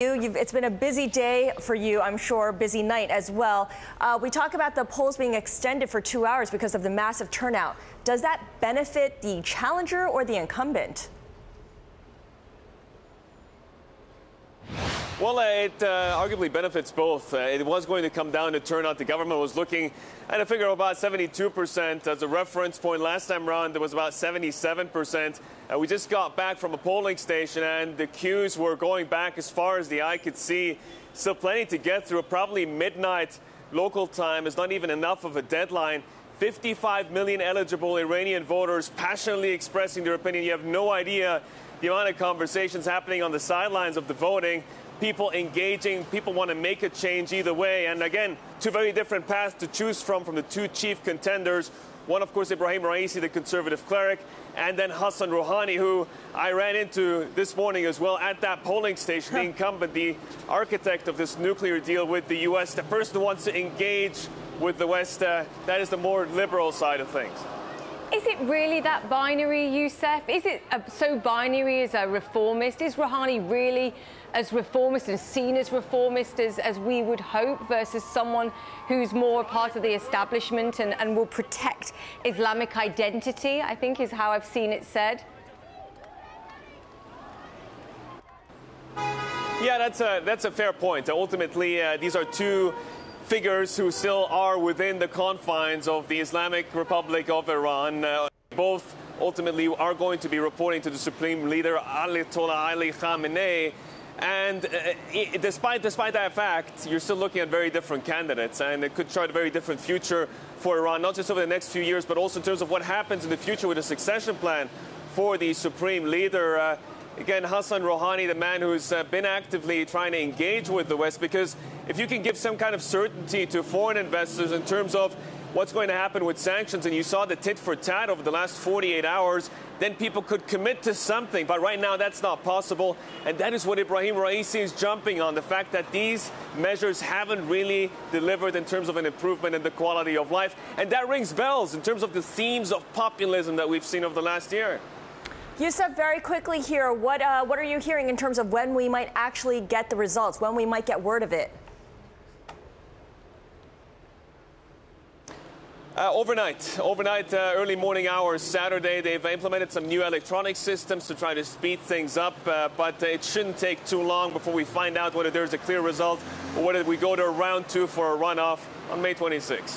It's been a busy day for you, I'm sure, busy night as well. We talk about the polls being extended for 2 hours because of the massive turnout. Does that benefit the challenger or the incumbent? Well, it arguably benefits both. It was going to come down to turnout. The government was looking at a figure of about 72% as a reference point. Last time around, there was about 77%. We just got back from a polling station, and the queues were going back as far as the eye could see. Still plenty to get through. Probably midnight local time is not even enough of a deadline. 55 million eligible Iranian voters passionately expressing their opinion. You have no idea the amount of conversations happening on the sidelines of the voting. People engaging, people want to make a change either way. And again, two very different paths to choose from the two chief contenders. One, of course, Ebrahim Raisi, the conservative cleric, and then Hassan Rouhani, who I ran into this morning as well at that polling station, the incumbent, the architect of this nuclear deal with the U.S., the person who wants to engage with the West. That is the more liberal side of things. Is it really that binary, Yousef? Is it so binary as a reformist? Is Rouhani really as reformist and seen as reformist as we would hope versus someone who's more a part of the establishment and will protect Islamic identity, I think is how I've seen it said? Yeah, that's a fair point. Ultimately, these are two figures who still are within the confines of the Islamic Republic of Iran. Both ultimately are going to be reporting to the Supreme Leader, Ayatollah Ali Khamenei. And despite that fact, you're still looking at very different candidates, and it could chart a very different future for Iran, not just over the next few years, but also in terms of what happens in the future with a succession plan for the Supreme Leader. Again, Hassan Rouhani, the man who's been actively trying to engage with the West, because if you can give some kind of certainty to foreign investors in terms of what's going to happen with sanctions, and you saw the tit for tat over the last 48 hours, then people could commit to something. But right now, that's not possible. And that is what Ebrahim Raisi is jumping on, the fact that these measures haven't really delivered in terms of an improvement in the quality of life. And that rings bells in terms of the themes of populism that we've seen over the last year. Yousef, very quickly here, what are you hearing in terms of when we might actually get the results, when we might get word of it? Overnight, early morning hours, Saturday. They've implemented some new electronic systems to try to speed things up, but it shouldn't take too long before we find out whether there's a clear result or whether we go to round two for a runoff on May 26.